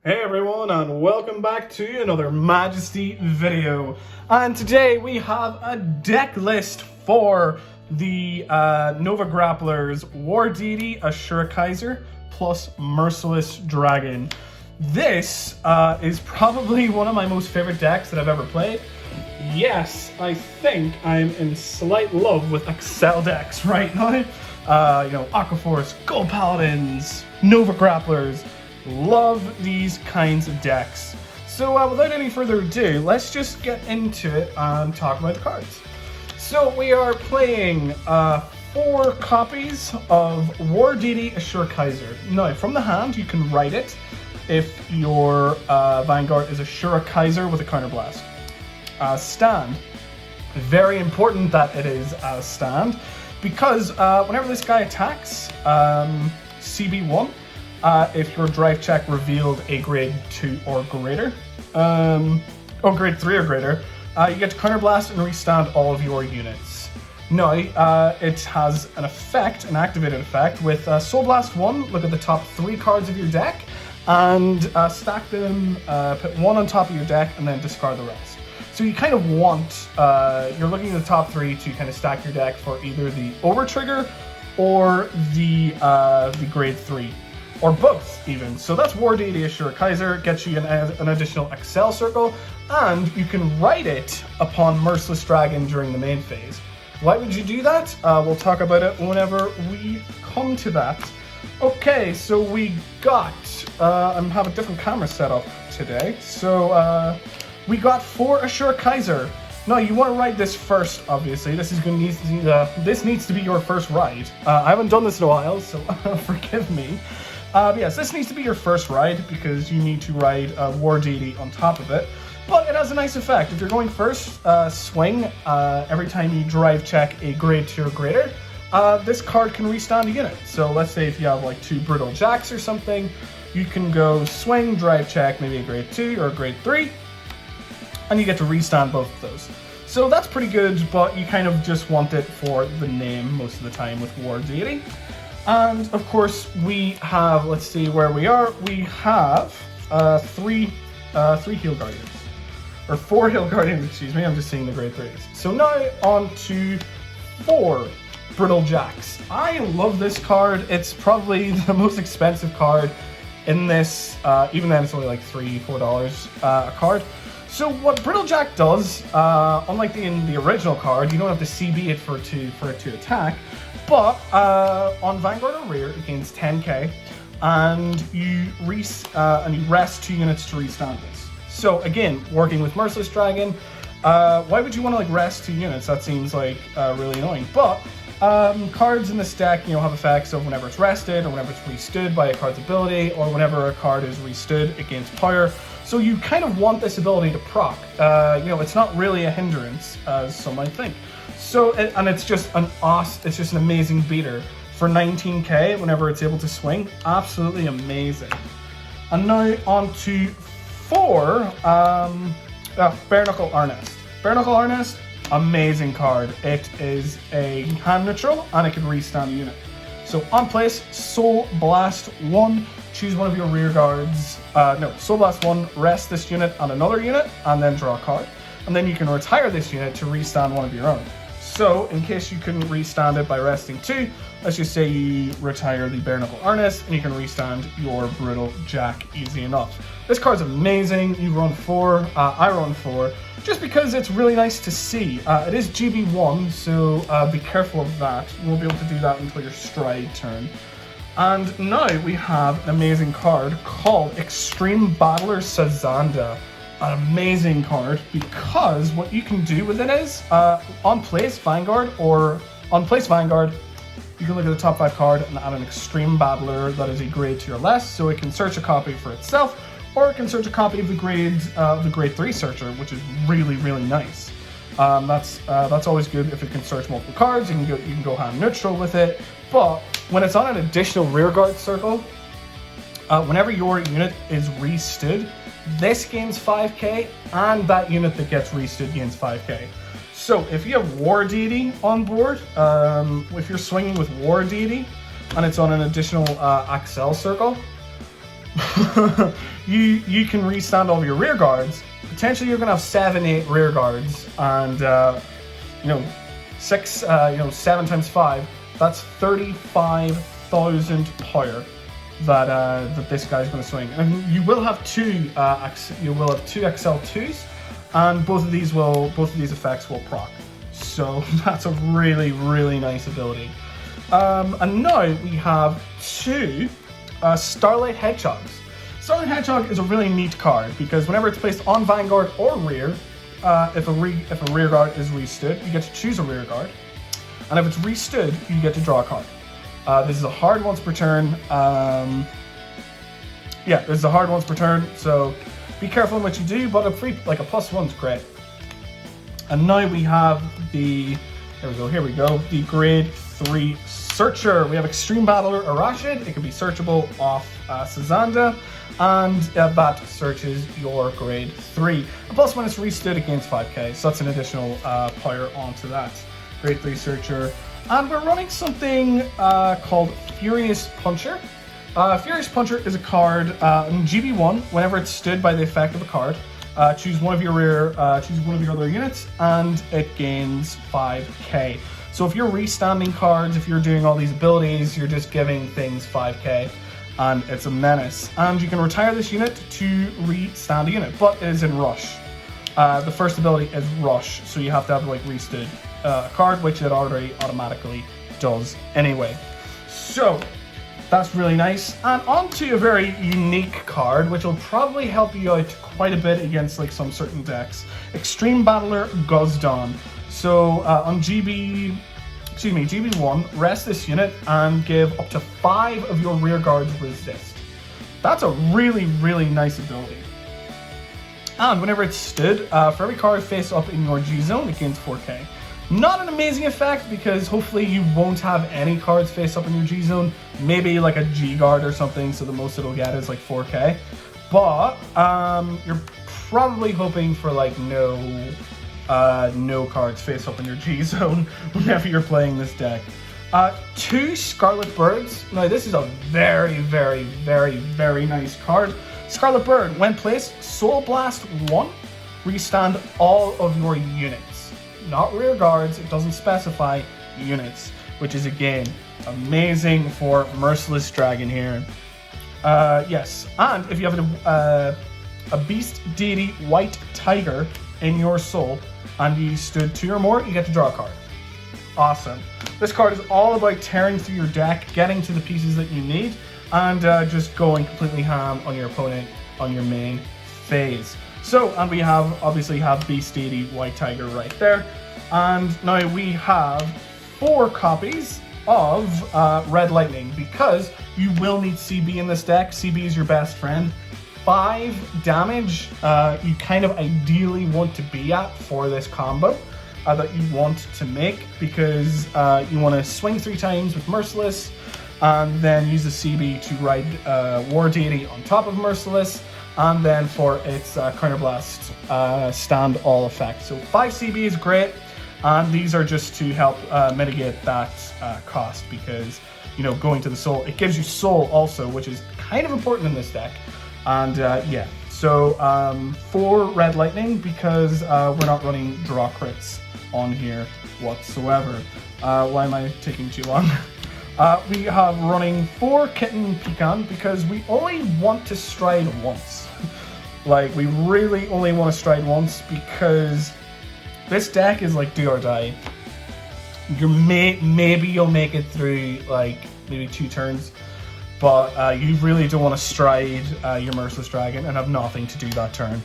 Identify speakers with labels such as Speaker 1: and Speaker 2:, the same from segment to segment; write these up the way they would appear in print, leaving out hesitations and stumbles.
Speaker 1: Hey everyone, and welcome back to another Majesty video. And today we have a deck list for the Nova Grappler's War Deity, ASURA KAISER, plus Merciless Dragon. This is probably one of my most favorite decks that I've ever played. Yes, I think I'm in slight love with Excel decks right now. Aquaforce, Gold Paladins, Nova Grapplers. Love these kinds of decks. So without any further ado, let's just get into it and talk about the cards. So we are playing 4 copies of War Deity ASURA KAISER. Now, from the hand, you can write it if your Vanguard is ASURA KAISER with a counterblast. Stand. Very important that it is a stand, because whenever this guy attacks, CB1, if your drive check revealed a grade 2 or greater, or grade 3 or greater, you get to counterblast and restand all of your units. Now, it has an effect, an activated effect, with Soul Blast 1, look at the top 3 cards of your deck, and stack them, put 1 on top of your deck, and then discard the rest. So you kind of want, you're looking at the top 3 to kind of stack your deck for either the over trigger or the grade 3. Or both, even. So that's War Deity ASURA KAISER, gets you an additional Excel circle, and you can write it upon Merciless Dragon during the main phase. Why would you do that? We'll talk about it whenever we come to that. Okay, so we got, I have a different camera set up today, so we got 4 ASURA KAISER. Now, you want to ride this first, obviously. This needs to be your first ride. I haven't done this in a while, so forgive me. Yes, this needs to be your first ride because you need to ride War Deity on top of it. But it has a nice effect. If you're going first, swing, every time you drive check a grade 2 or greater, this card can restand a unit. So let's say if you have like 2 Brutal Jacks or something, you can go swing, drive check, maybe a grade 2 or a grade 3, and you get to restand both of those. So that's pretty good, but you kind of just want it for the name most of the time with War Deity. And of course we have, let's see where we are, we have 3 Heal Guardians, or 4 Heal Guardians, excuse me, I'm just seeing the grade 3s. So now on to 4 Brittle Jacks. I love this card. It's probably the most expensive card in this, even then it's only like $3-4 a card. So what Brittle Jack does, unlike in the original card, you don't have to CB it for it to attack. But on Vanguard or Rear, it gains 10k, and you rest 2 units to restand this. So again, working with Merciless Dragon, why would you want to like rest 2 units? That seems like really annoying. But cards in this deck, have effects of whenever it's rested, or whenever it's restood by a card's ability, or whenever a card is restood, it gains power. So you kind of want this ability to proc. It's not really a hindrance, as some might think. So, and it's just an amazing beater for 19k whenever it's able to swing. Absolutely amazing. And now on to 4, Bare Knuckle Arnest. Bare Knuckle Arnest, amazing card. It is a hand neutral and it can restand a unit. So on place, Soul Blast 1, choose one of your rear guards. Soul Blast 1, rest this unit on another unit, and then draw a card. And then you can retire this unit to restand one of your own. So, in case you couldn't restand it by resting 2, let's just say you retire the Bare Knuckle Arnest, and you can restand your Brutal Jack easy enough. This card's amazing. You run 4, I run 4, just because it's really nice to see. It is GB1, so be careful of that. You won't be able to do that until your stride turn. And now we have an amazing card called Extreme Battler Sazanda. An amazing card, because what you can do with it is, on place Vanguard, you can look at the top 5 card and add an Extreme Battler that is a grade 2 or less, so it can search a copy for itself, or it can search a copy of the grade 3 searcher, which is really, really nice. That's always good if it can search multiple cards. You can go hand neutral with it, but when it's on an additional rearguard circle, whenever your unit is restood, this gains 5k, and that unit that gets restood gains 5k. So if you have War Deity on board, if you're swinging with War Deity, and it's on an additional Excel circle, you can restand all of your rear guards. Potentially you're gonna have 7-8 rear guards, and you know, 7 times 5, that's 35,000 power that this guy's going to swing. And you will have two XL2s, and both of these effects will proc. So that's a really, really nice ability. And now we have two Starlight Hedgehogs. Starlight Hedgehog is a really neat card because whenever it's placed on Vanguard or rear, if a rear guard is restood, you get to choose a rear guard, and if it's restood, you get to draw a card. This is a hard once per turn. This is a hard once per turn, so be careful in what you do, but a +1's great. And now we have the, here we go, the grade 3 Searcher. We have Extreme Battler Arashid. It can be searchable off Sazanda, and that searches your grade 3. A +1 is restood against 5k, so that's an additional power onto that. Grade 3 Searcher. And we're running something called Furious Puncher. Furious Puncher is a card in GB1. Whenever it's stood by the effect of a card, choose one of your other units, and it gains 5k. So if you're restanding cards, if you're doing all these abilities, you're just giving things 5k, and it's a menace. And you can retire this unit to restand a unit, but it is in Rush. The first ability is Rush, so you have to have restood a card, which it already automatically does anyway. So that's really nice. And on to a very unique card, which will probably help you out quite a bit against some certain decks. Extreme Battler Guzdon. So on GB1, rest this unit and give up to 5 of your rear guards resist. That's a really, really nice ability. And whenever it's stood, for every card face up in your G zone, it gains 4k. Not an amazing effect, because hopefully you won't have any cards face up in your G zone. Maybe like a G guard or something, so the most it'll get is 4k. But you're probably hoping for no cards face up in your G zone whenever you're playing this deck. 2 Scarlet Birds. Now this is a very, very, very, very nice card. Scarlet Bird, when placed, Soul Blast 1, restand all of your units. Not rear guards, it doesn't specify units, which is again amazing for Merciless Dragon here. Yes, and if you have a Beast Deity White Tiger in your soul and you stood 2 or more, you get to draw a card. Awesome. This card is all about tearing through your deck, getting to the pieces that you need, and just going completely ham on your opponent on your main phase. So, and we obviously have Beast Deity White Tiger right there. And now we have 4 copies of Red Lightning, because you will need CB in this deck. CB is your best friend. 5 damage you kind of ideally want to be at for this combo that you want to make, because you want to swing 3 times with Merciless, and then use the CB to ride War Deity on top of Merciless, and then for its Counterblast stand all effect. So 5 CB is great, and these are just to help mitigate that cost, because going to the soul, it gives you soul also, which is kind of important in this deck. And yeah, so 4 Red Lightning, because we're not running draw crits on here whatsoever. Why am I taking too long? We have running 4 Kitten Pecan, because we only want to stride once. We really only want to stride once, because this deck is do or die. Maybe you'll make it through maybe 2 turns, but you really don't want to stride your Merciless Dragon and have nothing to do that turn.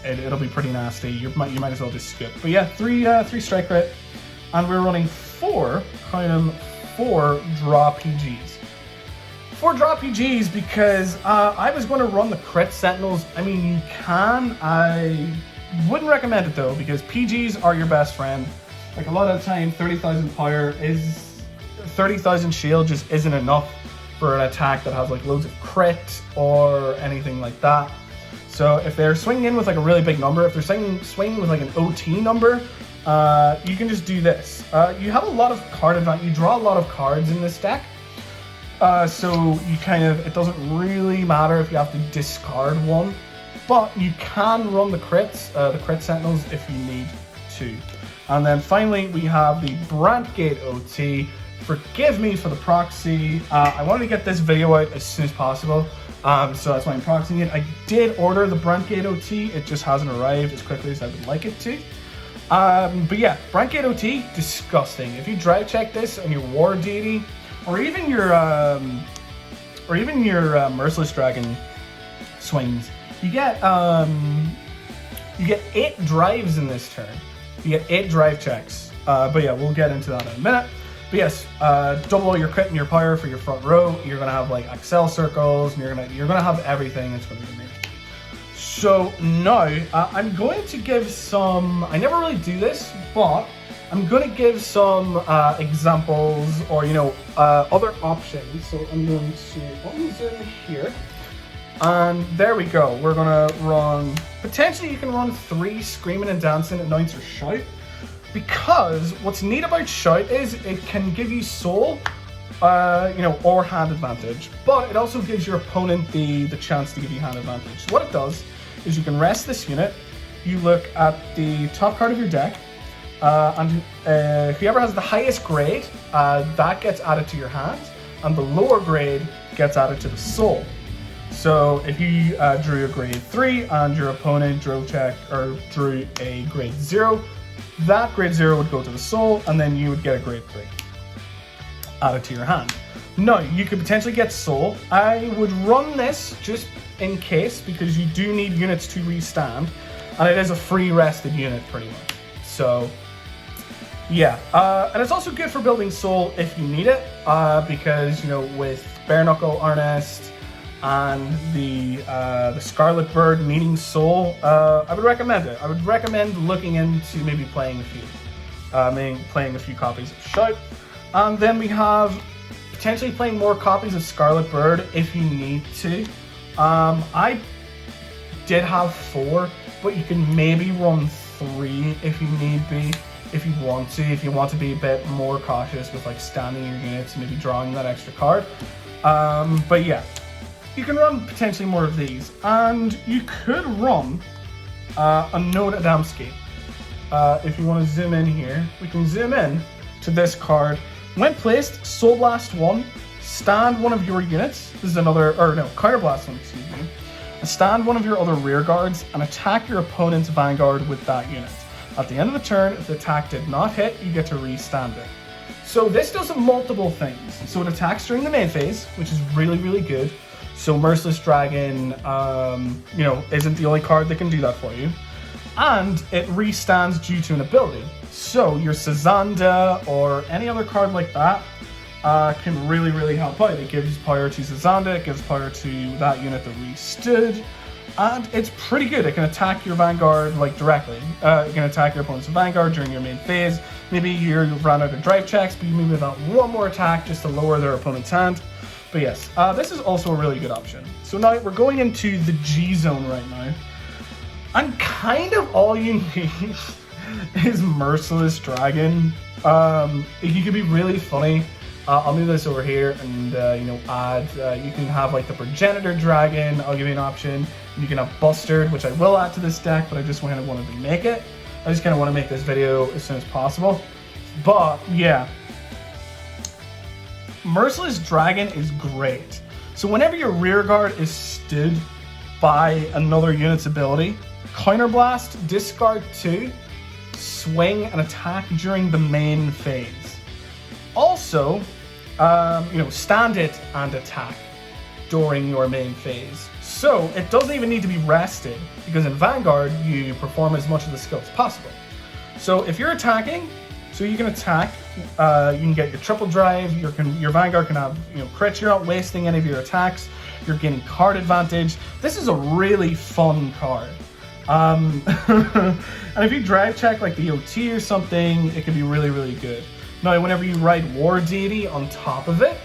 Speaker 1: It'll be pretty nasty. You might as well just skip. But yeah, 3 strike crit, and we're running 4 draw PGs. 4 draw PGs because I was going to run the crit Sentinels. I mean, you can. I wouldn't recommend it though, because PGs are your best friend. A lot of the time, 30,000 power is 30,000 shield just isn't enough for an attack that has loads of crit or anything like that. So if they're swinging in with a really big number, if they're swinging with an OT number, you can just do this. You have a lot of card advantage. You draw a lot of cards in this deck. So you it doesn't really matter if you have to discard one, but you can run the crits, the crit sentinels if you need to. And then finally we have the Brantgate OT. Forgive me for the proxy. I wanted to get this video out as soon as possible, so that's why I'm proxying it. I did order the Brantgate OT, it just hasn't arrived as quickly as I would like it to. But yeah, Brantgate OT, disgusting. If you drive check this on your War Deity, or even your Merciless Dragon swings, you get 8 drives in this turn. You get 8 drive checks. But yeah, we'll get into that in a minute. But yes, double your crit and your power for your front row. You're gonna have like Accel circles, and you're gonna have everything. It's gonna be amazing. So now I'm going to give some. I never really do this, but I'm going to give some examples or other options. So I'm going to zoom here. And there we go. We're gonna run, potentially you can run 3 Screaming and Dancing Announcer Shout, because what's neat about Shout is it can give you soul, or hand advantage, but it also gives your opponent the chance to give you hand advantage. So what it does is you can rest this unit, you look at the top card of your deck, and whoever has the highest grade, that gets added to your hand, and the lower grade gets added to the soul. So if you drew a grade 3 and your opponent drew a grade 0, that grade 0 would go to the soul, and then you would get a grade 3 added to your hand. Now, you could potentially get soul. I would run this just in case, because you do need units to restand, and it is a free rested unit pretty much. So yeah, and it's also good for building soul if you need it, because with Bare Knuckle Arnest and the Scarlet Bird needing soul, I would recommend it. I would recommend looking into maybe playing a few copies of Shout. And then we have potentially playing more copies of Scarlet Bird if you need to. I did have 4, but you can maybe run 3 if you need be, if you want to be a bit more cautious with like standing your units and maybe drawing that extra card. But yeah, you can run potentially more of these, and you could run Unknown Adamski. If you want to zoom in here, we can zoom in to this card. When placed, Soul Blast 1, stand one of your units. This is Counter Blast 1, excuse me. Stand one of your other rear guards and attack your opponent's Vanguard with that unit. At the end of the turn, if the attack did not hit, you get to restand it. So this does multiple things. So it attacks during the main phase, which is really, really good. So Merciless Dragon, isn't the only card that can do that for you. And it restands due to an ability. So your Sazanda or any other card like that can really, really help out. It gives power to Sazanda, it gives power to that unit that restood, and it's pretty good. It can attack your Vanguard directly. It can attack your opponent's Vanguard during your main phase. Maybe you've run out of drive checks, but you maybe have one more attack just to lower their opponent's hand. But yes, this is also a really good option. So now we're going into the G zone right now. And kind of all you need is Merciless Dragon. You can be really funny. I'll move this over here and add. You can have like the Progenitor Dragon. I'll give you an option. You can have Bustard, which I will add to this deck, but I just kind of wanted to make it. I just kind of want to make this video as soon as possible. But yeah, Merciless Dragon is great. So whenever your rear guard is stood by another unit's ability, Counterblast, discard 2, swing and attack during the main phase. Also, stand it and attack during your main phase. So it doesn't even need to be rested, because in Vanguard you perform as much of the skill as possible. So if you're attacking, so you can attack, you can get your triple drive, your Vanguard can have crits, you're not wasting any of your attacks, you're gaining card advantage. This is a really fun card. And if you drive check like the OT or something, it can be really, really good. Now, whenever you ride War Deity on top of it,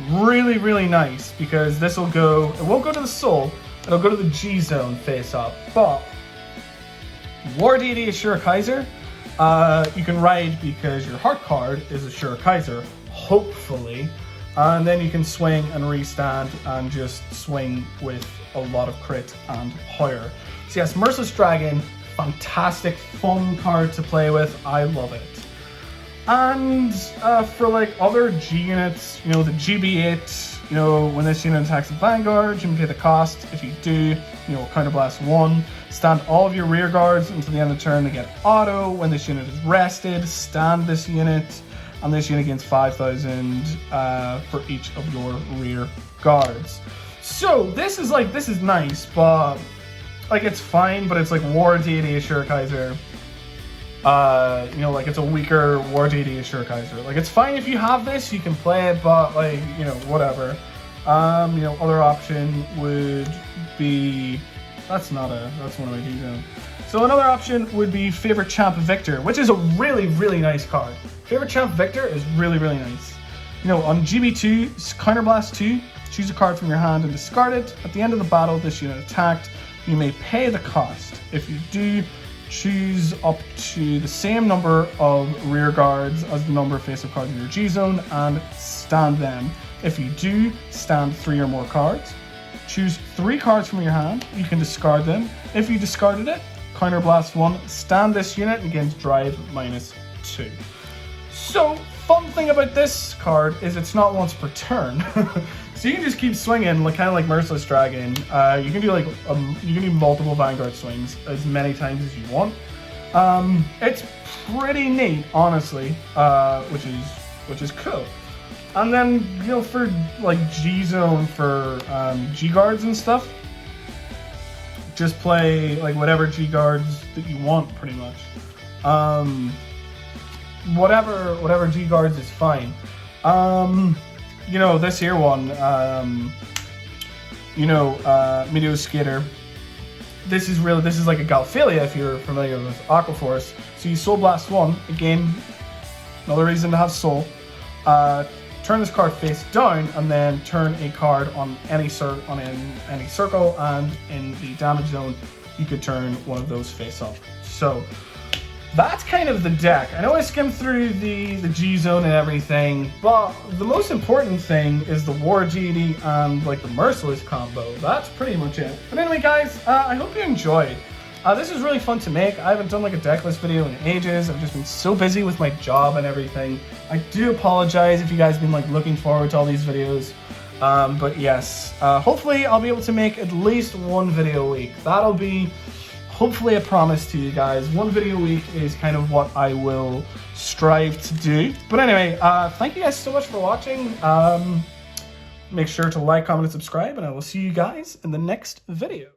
Speaker 1: really, really nice, because this will go, it won't go to the Soul, it'll go to the G zone face up. But War Deity ASURA KAISER, you can ride because your heart card is ASURA KAISER, hopefully. And then you can swing and restand and just swing with a lot of crit and higher. So yes, Merciless Dragon, fantastic, fun card to play with. I love it. And for like other G units, you know, the GB8, you know, when this unit attacks the Vanguard, you can pay the cost. If you do, you know, counterblast 1. Stand all of your rear guards until the end of the turn to get auto. When this unit is rested, stand this unit, and this unit gains 5,000 for each of your rear guards. So this is nice, but like it's fine, but it's like War Deity ASURA KAISER. You know, like it's a weaker War Deity ASURA KAISER. Like it's fine if you have this, you can play it, but like, you know, whatever. You know, other option would be, that's one of my G-Zone. So another option would be Favorite Champ Victor, which is a really, really nice card. Favorite Champ Victor is really, really nice. You know, on GB2, Counterblast 2, choose a card from your hand and discard it. At the end of the battle, this unit attacked, you may pay the cost. If you do, choose up to the same number of rear guards as the number of face-up cards in your G-Zone and stand them. If you do, stand 3 or more cards. Choose 3 cards from your hand, you can discard them. If you discarded it, Counterblast 1, stand this unit and gains drive -2. So, fun thing about this card is it's not once per turn. So you can just keep swinging, like kind of like Merciless Dragon. You can do like you can do multiple Vanguard swings as many times as you want. It's pretty neat, honestly, which is cool. And then, you know, for like G-Zone for G guards and stuff, just play like whatever G guards that you want, pretty much. Whatever G guards is fine. You know, this here one, you know, Meteor Skater. This is like a Galphalia if you're familiar with Aquaforce. So you Soul Blast 1, again, another reason to have Soul. Turn this card face down and then turn a card on any circle, and in the damage zone, you could turn one of those face up. So that's kind of the deck. I know I skimmed through the G-Zone and everything, but the most important thing is the War Deity and like the Merciless combo. That's pretty much it. But anyway, guys, I hope you enjoyed. This is really fun to make. I haven't done like a deck list video in ages. I've just been so busy with my job and everything. I do apologize if you guys have been like looking forward to all these videos. But yes, hopefully I'll be able to make at least 1 video a week. That'll be hopefully a promise to you guys. 1 video a week is kind of what I will strive to do. But anyway, thank you guys so much for watching. Make sure to like, comment, and subscribe, and I will see you guys in the next video.